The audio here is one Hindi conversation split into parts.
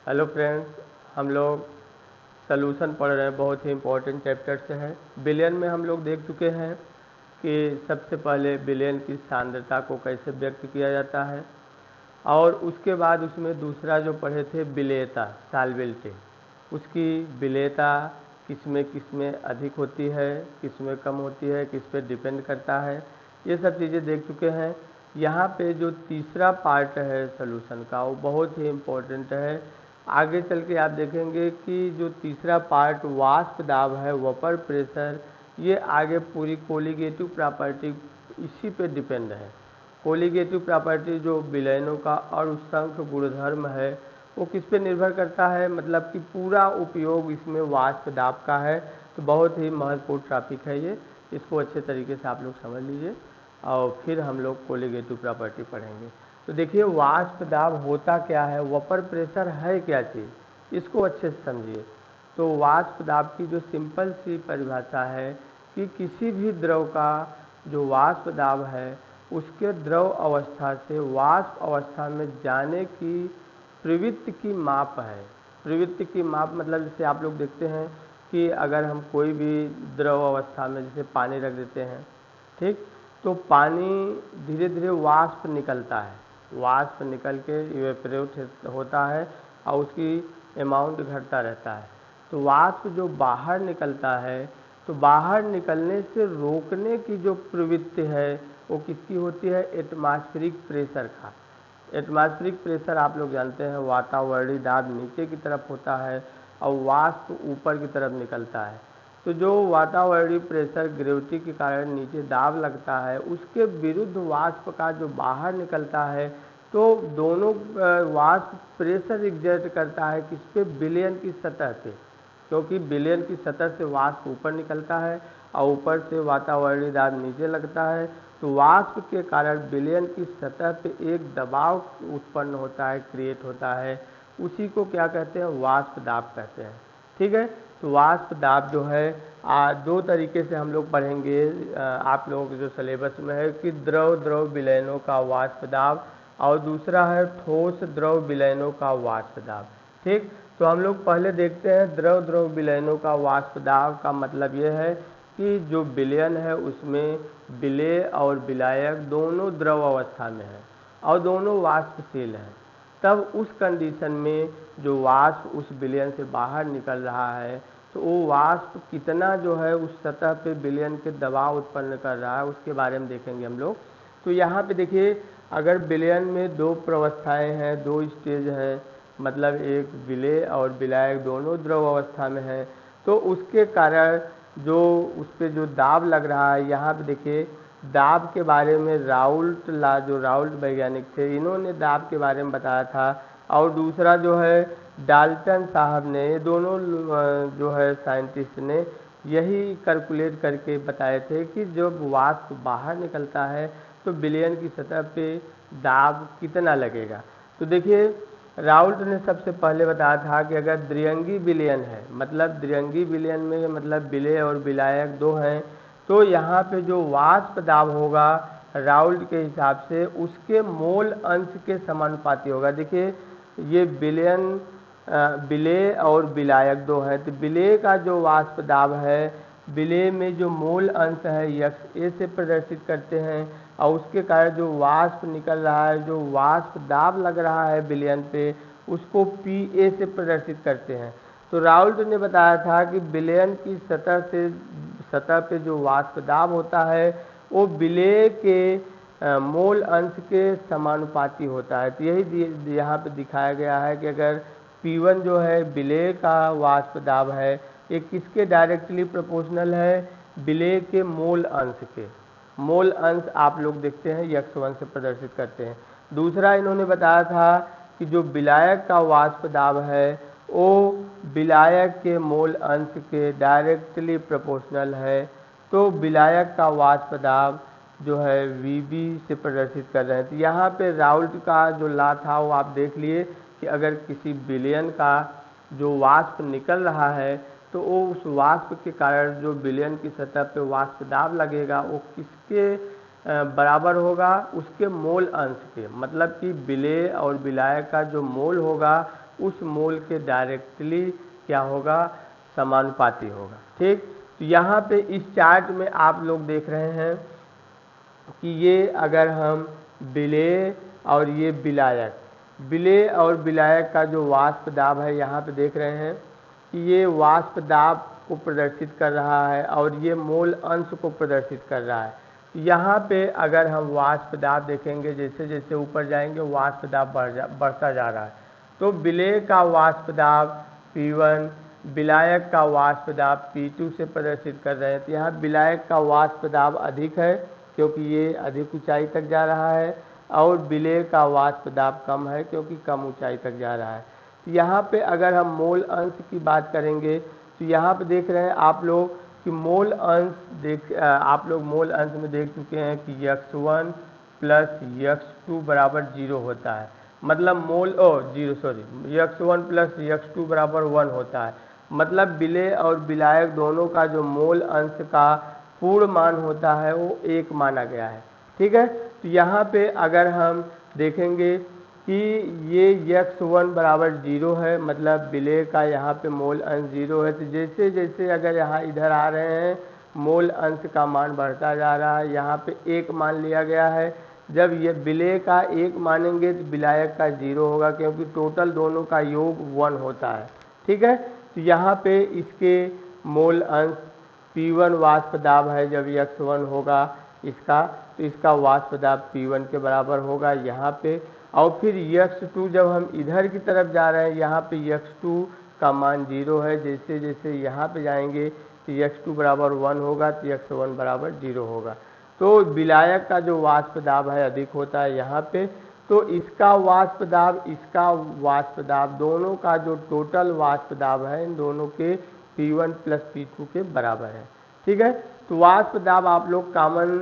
हेलो फ्रेंड्स, हम लोग सॉल्यूशन पढ़ रहे हैं। बहुत ही इम्पोर्टेंट चैप्टर से है। विलयन में हम लोग देख चुके हैं कि सबसे पहले विलयन की सांद्रता को कैसे व्यक्त किया जाता है, और उसके बाद उसमें दूसरा जो पढ़े थे विलेयता, सॉल्वेबिलिटी। उसकी विलेयता किस में अधिक होती है, किस में कम होती है, किस पे डिपेंड करता है, ये सब चीज़ें देख चुके हैं। यहाँ पे जो तीसरा पार्ट है सॉल्यूशन का, वो बहुत ही इम्पोर्टेंट है। आगे चल के आप देखेंगे कि जो तीसरा पार्ट वाष्प दाब है, वेपर प्रेशर, ये आगे पूरी कोलिगेटिव प्रॉपर्टी इसी पे डिपेंड है। कोलिगेटिव प्रॉपर्टी जो विलयनों का और उसंख्य गुणधर्म है, वो किस पे निर्भर करता है, मतलब कि पूरा उपयोग इसमें वाष्प दाब का है। तो बहुत ही महत्वपूर्ण टॉपिक है ये, इसको अच्छे तरीके से आप लोग समझ लीजिए और फिर हम लोग कोलिगेटिव प्रॉपर्टी पढ़ेंगे। तो देखिए, वाष्प दाब होता क्या है, वेपर प्रेशर है क्या चीज़, इसको अच्छे से समझिए। तो वाष्प दाब की जो सिंपल सी परिभाषा है कि किसी भी द्रव का जो वाष्प दाब है, उसके द्रव अवस्था से वाष्प अवस्था में जाने की प्रवृत्ति की माप है। प्रवृत्ति की माप मतलब जैसे आप लोग देखते हैं कि अगर हम कोई भी द्रव अवस्था में जैसे पानी रख देते हैं, ठीक, तो पानी धीरे धीरे वाष्प निकलता है, वाष्प निकल के इवेपोरेट होता है और उसकी अमाउंट घटता रहता है। तो वाष्प जो बाहर निकलता है, तो बाहर निकलने से रोकने की जो प्रवृत्ति है वो किसकी होती है, एटमॉस्फेरिक प्रेशर का। एटमॉस्फेरिक प्रेशर आप लोग जानते हैं, वातावरणीय दाब नीचे की तरफ होता है और वाष्प ऊपर की तरफ निकलता है। तो जो वातावरणीय प्रेशर ग्रेविटी के कारण नीचे दाब लगता है, उसके विरुद्ध वाष्प का जो बाहर निकलता है, तो दोनों वाष्प प्रेशर एग्जर्ट करता है किस पे, विलयन की सतह पे। क्योंकि विलयन की सतह से वाष्प ऊपर निकलता है और ऊपर से वातावरणीय दाब नीचे लगता है, तो वाष्प के कारण विलयन की सतह पे एक दबाव उत्पन्न होता है, क्रिएट होता है। उसी को क्या कहते हैं, वाष्प दाब कहते हैं। ठीक है। तो वाष्प दाब जो है दो तरीके से हम लोग पढ़ेंगे। आप लोगों के जो सिलेबस में है कि द्रव द्रव विलयनों का वाष्प दाब, और दूसरा है ठोस द्रव विलयनों का वाष्प दाब। ठीक। तो हम लोग पहले देखते हैं द्रव द्रव विलयनों का वाष्प दाब का मतलब ये है कि जो विलयन है उसमें विलेय और विलायक दोनों द्रव अवस्था में है और दोनों वाष्पशील हैं। तब उस कंडीशन में जो वाष्प उस विलयन से बाहर निकल रहा है, तो वो वाष्प कितना जो है उस सतह पे विलयन के दबाव उत्पन्न कर रहा है, उसके बारे में देखेंगे हम लोग। तो यहाँ पे देखिए, अगर विलयन में दो प्रवस्थाएं हैं, दो स्टेज है, मतलब एक विलेय और विलायक दोनों द्रव अवस्था में है, तो उसके कारण जो उस पर जो दाब लग रहा है, यहाँ पे देखिए दाब के बारे में जो राउल्ट वैज्ञानिक थे, इन्होंने दाब के बारे में बताया था। और दूसरा जो है डाल्टन साहब ने, ये दोनों जो है साइंटिस्ट ने यही कैलकुलेट करके बताए थे कि जब वाष्प बाहर निकलता है तो विलयन की सतह पे दाब कितना लगेगा। तो देखिए, राउल्ट ने सबसे पहले बताया था कि अगर द्विअंगी विलयन है, मतलब द्विअंगी विलयन में मतलब विलेय और विलायक दो हैं, तो यहाँ पे जो वाष्प दाब होगा राउल्ट के हिसाब से उसके मोल अंश के समानुपाती होगा। देखिए, ये विलेय और विलायक दो हैं, तो विलेय का जो वाष्प दाब है, विलेय में जो मोल अंश है यक्स ए से प्रदर्शित करते हैं, और उसके कारण जो वाष्प निकल रहा है, जो वाष्प दाब लग रहा है विलयन पे, उसको पी ए से प्रदर्शित करते हैं। तो राउल्ट ने बताया था कि विलयन की सतह पे जो वाष्प दाब होता है वो विलेय के मोल अंश के समानुपाती होता है। तो यही यहाँ पे दिखाया गया है कि अगर P1 जो है विलेय का वाष्प दाब है, ये किसके डायरेक्टली प्रोपोर्शनल है, विलेय के मोल अंश के। मोल अंश आप लोग देखते हैं x1 से प्रदर्शित करते हैं। दूसरा इन्होंने बताया था कि जो विलायक का वाष्प दाब है वो विलायक के मोल अंश के डायरेक्टली प्रोपोर्शनल है। तो विलायक का वाष्प दाब जो है Vb से प्रदर्शित कर रहे हैं। तो यहाँ पे राउल्ट का जो लॉ था वो आप देख लिए कि अगर किसी विलयन का जो वाष्प निकल रहा है, तो वो उस वाष्प के कारण जो विलयन की सतह पे वाष्प दाब लगेगा वो किसके बराबर होगा, उसके मोल अंश के। मतलब कि विलेय और विलायक का जो मोल होगा उस मोल के डायरेक्टली क्या होगा, समानुपाती होगा। ठीक, तो यहाँ पे इस चार्ट में आप लोग देख रहे हैं कि ये अगर हम विलेय और ये विलायक, विलेय और विलायक का जो वाष्प दाब है, यहाँ पे देख रहे हैं कि ये वाष्प दाब को प्रदर्शित कर रहा है और ये मोल अंश को प्रदर्शित कर रहा है। यहाँ पे अगर हम वाष्प दाब देखेंगे, जैसे जैसे ऊपर जाएंगे वाष्प दाब बढ़ता जा रहा है। तो विलेय का वाष्प दाब P1, विलायक का वाष्प दाब P2 से प्रदर्शित कर रहे हैं। तो यहाँ विलायक का वाष्प दाब अधिक है क्योंकि ये अधिक ऊंचाई तक जा रहा है, और विलेय का वाष्प दाब कम है क्योंकि कम ऊंचाई तक जा रहा है। यहाँ पे अगर हम मोल अंश की बात करेंगे तो यहाँ पे देख रहे हैं आप लोग कि मोल अंश आप लोग मोल अंश में देख चुके हैं कि x1 प्लस x2 बराबर 0 होता है। मतलब x1 प्लस x2 बराबर 1 होता है। मतलब विलेय और विलायक दोनों का जो मोल अंश का पूर्ण मान होता है वो 1 माना गया है। ठीक है, तो यहाँ पे अगर हम देखेंगे कि ये x1 बराबर 0 है, मतलब विलेय का यहाँ पे मोल अंश 0 है। तो जैसे जैसे अगर यहाँ इधर आ रहे हैं मोल अंश का मान बढ़ता जा रहा है। यहाँ पे 1 मान लिया गया है। जब ये विलेय का 1 मानेंगे तो विलायक का 0 होगा क्योंकि टोटल दोनों का योग 1 होता है। ठीक है, तो यहाँ पे इसके मोल अंश P1 वाष्प दाब है, जब x1 होगा इसका, तो इसका वाष्प दाब P1 के बराबर होगा यहाँ पे। और फिर x2 जब हम इधर की तरफ जा रहे हैं, यहाँ पे x2 का मान 0 है। जैसे जैसे यहाँ पे जाएंगे तो x2 बराबर 1 होगा, तो x1 बराबर 0 होगा। तो विलायक का जो वाष्प दाब है अधिक होता है यहाँ पे। तो इसका वाष्प दाब, इसका वाष्प दाब, दोनों का जो टोटल वाष्प दाब है इन दोनों के P1 प्लस P2 के बराबर है। ठीक है, तो वाष्प दाब आप लोग कॉमन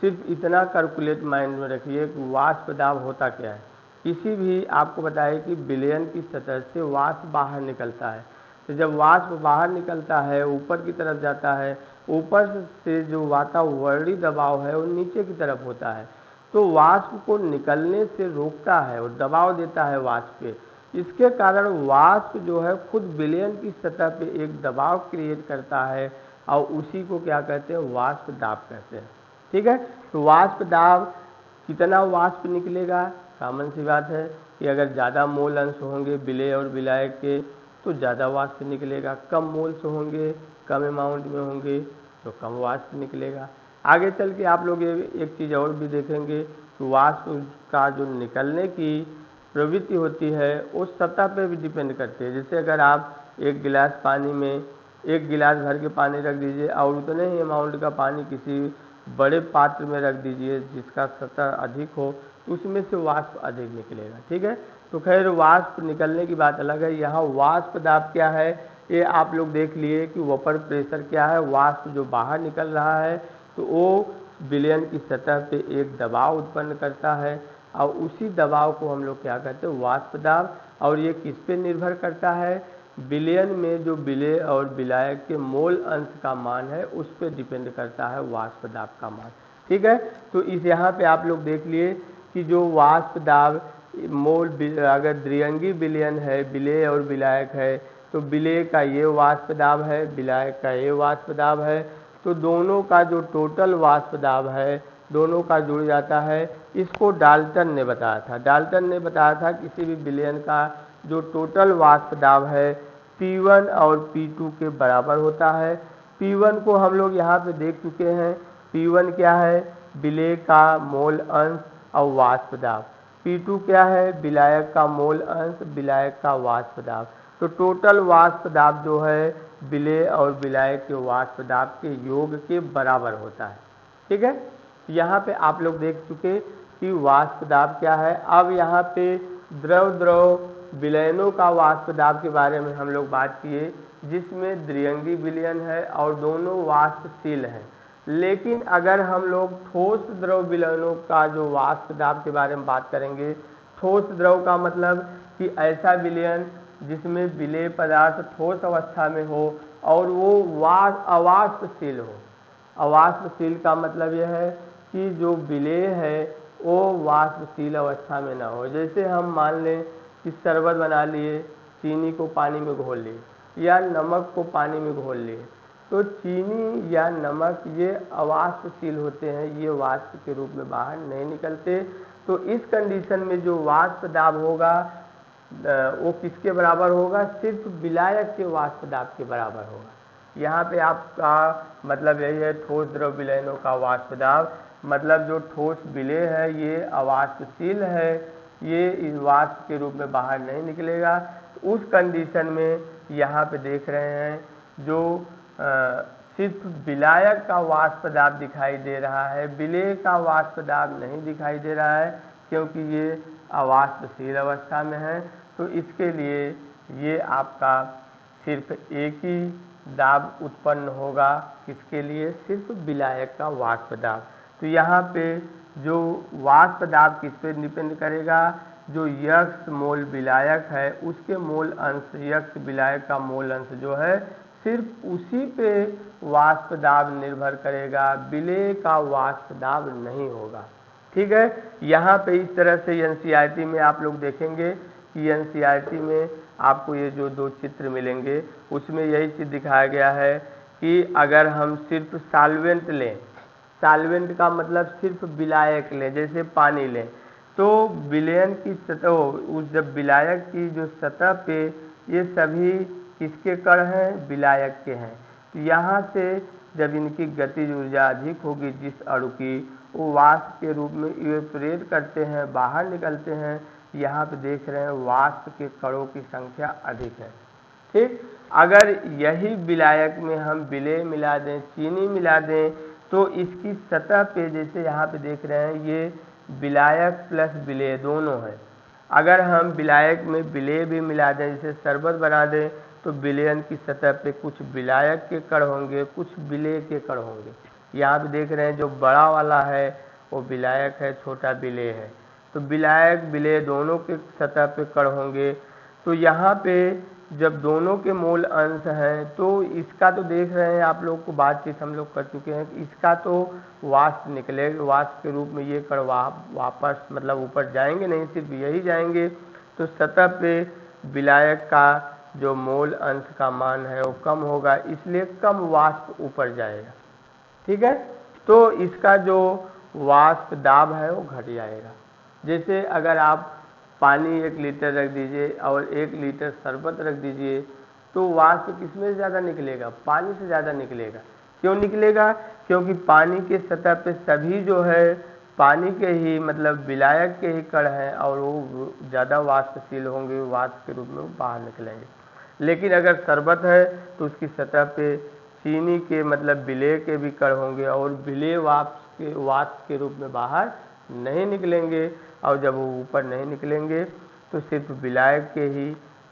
सिर्फ इतना कैलकुलेट माइंड में रखिए कि वाष्प दाब होता क्या है। किसी भी आपको बताए कि विलयन की सतह से वाष्प बाहर निकलता है। तो जब वाष्प बाहर निकलता है, ऊपर की तरफ जाता है, ऊपर से जो वातावरणीय दबाव है वो नीचे की तरफ होता है। तो वाष्प को निकलने से रोकता है और दबाव देता है वाष्प पे। इसके कारण वाष्प जो है खुद विलयन की सतह पे एक दबाव क्रिएट करता है और उसी को क्या कहते हैं, वाष्प दाब कहते हैं। ठीक है, तो वाष्प दाब कितना वाष्प निकलेगा, कॉमन सी बात है कि अगर ज़्यादा मोल अंश होंगे विलेय और विलायक के तो ज़्यादा वाष्प निकलेगा, कम मोल्स होंगे, कम अमाउंट में होंगे तो कम वाष्प निकलेगा। आगे चल के आप लोग ये एक चीज़ और भी देखेंगे कि वाष्प का जो निकलने की प्रवृत्ति होती है उस सतह पे भी डिपेंड करती है। जैसे अगर आप एक गिलास पानी में 1 गिलास भर के पानी रख दीजिए और उतने ही अमाउंट का पानी किसी बड़े पात्र में रख दीजिए जिसका सतह अधिक हो, तो उसमें से वाष्प अधिक निकलेगा। ठीक है, तो खैर वाष्प निकलने की बात अलग है। यहाँ वाष्प दाब क्या है ये आप लोग देख लिए कि वेपर प्रेशर क्या है। वाष्प जो बाहर निकल रहा है तो वो विलयन की सतह पे एक दबाव उत्पन्न करता है और उसी दबाव को हम लोग क्या कहते हैं, वाष्प दाब। और ये किस पे निर्भर करता है, विलयन में जो विलेय और विलायक के मोल अंश का मान है उस पर डिपेंड करता है वाष्प दाब का मान। ठीक है, तो इस यहाँ पे आप लोग देख लिए कि जो वाष्प दाब मोल, अगर द्विअंगी विलयन है, विलेय और विलायक है, तो विलेय का ये वाष्प दाब है, विलायक का ये वाष्प दाब है। तो दोनों का जो टोटल वाष्प दाब है दोनों का जुड़ जाता है। इसको डाल्टन ने बताया था। डाल्टन ने बताया था किसी भी विलयन का जो टोटल वाष्प दाब है P1 और P2 के बराबर होता है। P1 को हम लोग यहाँ पे देख चुके हैं। P1 क्या है, विलेय का मोल अंश और वाष्प दाब। P2 क्या है, विलायक का मोल अंश, विलायक का वाष्प दाब। तो टोटल वाष्प दाब जो है विलेय और विलायक के वाष्प दाब के योग के बराबर होता है। ठीक है, यहाँ पे आप लोग देख चुके कि वाष्प दाब क्या है। अब यहाँ पे द्रव द्रव विलयनों का वाष्प दाब के बारे में हम लोग बात किए, जिसमें द्विअंगी विलयन है और दोनों वाष्पशील हैं। लेकिन अगर हम लोग ठोस द्रव विलयनों का जो वाष्प दाब के बारे में बात करेंगे, ठोस द्रव का मतलब कि ऐसा विलयन जिसमें विलेय पदार्थ ठोस अवस्था में हो और वो अवाष्पशील हो। अवाष्पशील का मतलब यह है कि जो विलेय है वो वाष्पशील अवस्था में ना हो। जैसे हम मान लें कि शरबत बना लिए चीनी को पानी में घोल लिए या नमक को पानी में घोल लिए, तो चीनी या नमक ये अवाष्पशील होते हैं, ये वाष्प के रूप में बाहर नहीं निकलते। तो इस कंडीशन में जो वाष्प दाब होगा वो किसके बराबर होगा? सिर्फ विलायक के वाष्प दाब के बराबर होगा। यहाँ पे आपका मतलब यही है, ठोस द्रव विलयनों का वाष्प दाब, मतलब जो ठोस विलेय है ये अवाष्पशील है, ये इस वाष्प के रूप में बाहर नहीं निकलेगा। तो उस कंडीशन में यहाँ पे देख रहे हैं जो सिर्फ विलायक का वाष्प दाब दिखाई दे रहा है, विलेय का वाष्प दाब नहीं दिखाई दे रहा है, क्योंकि ये अवाष्पशील अवस्था में है। तो इसके लिए ये आपका सिर्फ एक ही दाब उत्पन्न होगा, किसके लिए? सिर्फ विलायक का वाष्प दाब। तो यहाँ पे जो वाष्प दाब किस पे डिपेंड करेगा? जो यक्ष मोल विलायक है उसके मोल अंश, यक्ष विलायक का मोल अंश जो है सिर्फ उसी पे वाष्प दाब निर्भर करेगा, विलेय का वाष्प दाब नहीं होगा। ठीक है, यहाँ पे इस तरह से एनसीईआरटी में आप लोग देखेंगे कि एनसीईआरटी में आपको ये जो दो चित्र मिलेंगे उसमें यही चीज़ दिखाया गया है कि अगर हम सिर्फ सॉल्वेंट लें, सॉल्वेंट का मतलब सिर्फ विलायक लें, जैसे पानी लें, तो विलयन की सतह, उस जब विलायक की जो सतह पे ये सभी किसके कण हैं? विलायक के हैं। तो यहाँ से जब इनकी गतिज ऊर्जा अधिक होगी जिस अणु की, वो वाष्प के रूप में इवेपोरेट करते हैं, बाहर निकलते हैं। यहाँ पे देख रहे हैं वाष्प के कणों की संख्या अधिक है। ठीक, अगर यही विलायक में हम विलेय मिला दें, चीनी मिला दें, तो इसकी सतह पे जैसे यहाँ पे देख रहे हैं ये विलायक प्लस विलेय दोनों है। अगर हम विलायक में विलेय भी मिला दें, जैसे शरबत बना दें, तो विलयन की सतह पे कुछ विलायक के कण होंगे, कुछ विलेय के कण होंगे। यहाँ पे देख रहे हैं जो बड़ा वाला है वो विलायक है, छोटा विलेय है। तो विलायक विलेय दोनों के सतह पे कण होंगे। तो यहाँ पे जब दोनों के मोल अंश हैं तो इसका तो देख रहे हैं आप लोग को बातचीत हम लोग कर चुके हैं कि इसका तो वाष्प निकलेगा, वाष्प के रूप में ये कण वापस मतलब ऊपर जाएंगे नहीं, सिर्फ यही जाएंगे। तो सतह पे विलायक का जो मोल अंश का मान है वो कम होगा, इसलिए कम वाष्प ऊपर जाएगा। ठीक है, तो इसका जो वाष्प दाब है वो घट जाएगा। जैसे अगर आप पानी 1 लीटर रख दीजिए और 1 लीटर शरबत रख दीजिए, तो वाष्प किसमें से ज़्यादा निकलेगा? पानी से ज़्यादा निकलेगा। क्यों निकलेगा? क्योंकि पानी के सतह पे सभी जो है पानी के ही मतलब विलायक के ही कण हैं और वो ज़्यादा वाष्पशील होंगे, वाष्प के रूप में वो बाहर निकलेंगे। लेकिन अगर शरबत है तो उसकी सतह पे चीनी के मतलब विलेय के भी कण होंगे और विलेय वाष्प के रूप में बाहर नहीं निकलेंगे। और जब वो ऊपर नहीं निकलेंगे तो सिर्फ विलायक के ही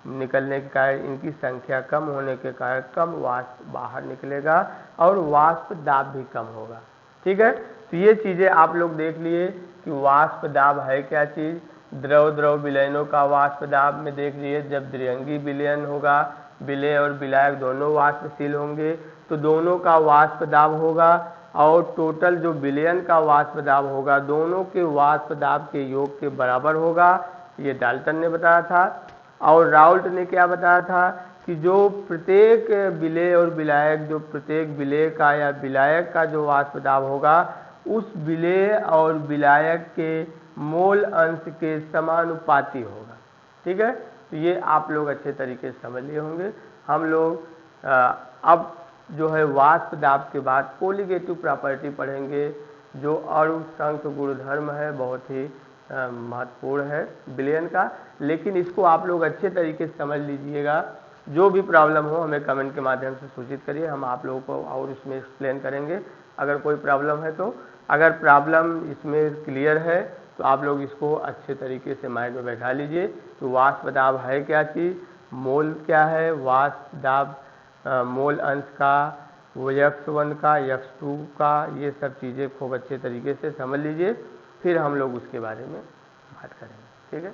निकलने के कारण, इनकी संख्या कम होने के कारण कम वाष्प बाहर निकलेगा और वाष्प दाब भी कम होगा। ठीक है, तो ये चीज़ें आप लोग देख लिए कि वाष्प दाब है क्या चीज़। द्रव द्रव विलयनों का वाष्प दाब में देख लिए, जब द्विअंगी विलयन होगा, विलेय और विलायक दोनों वाष्पशील होंगे तो दोनों का वाष्प दाब होगा और टोटल जो विलयन का वाष्प दाब होगा दोनों के वाष्प दाब के योग के बराबर होगा। ये डाल्टन ने बताया था। और राउल्ट ने क्या बताया था कि जो प्रत्येक विलेय और विलायक, जो प्रत्येक विलेय का या विलायक का जो वाष्प दाब होगा उस विलेय और विलायक के मोल अंश के समानुपाती होगा। ठीक है, तो ये आप लोग अच्छे तरीके से समझ लिए होंगे। हम लोग अब जो है वाष्प दाब के बाद कोलिगेटिव प्रॉपर्टी पढ़ेंगे, जो अणु संख गुणधर्म है, बहुत ही महत्वपूर्ण है विलयन का। लेकिन इसको आप लोग अच्छे तरीके से समझ लीजिएगा। जो भी प्रॉब्लम हो हमें कमेंट के माध्यम से सूचित करिए, हम आप लोगों को और इसमें एक्सप्लेन करेंगे अगर कोई प्रॉब्लम है तो। अगर प्रॉब्लम इसमें क्लियर है तो आप लोग इसको अच्छे तरीके से माइंड में बैठा लीजिए। तो वाष्प दाब है क्या चीज़, मोल क्या है, वाष्प दाब मोल अंश का, वो x1 का, x2 का, ये सब चीज़ें खूब अच्छे तरीके से समझ लीजिए, फिर हम लोग उसके बारे में बात करेंगे। ठीक है।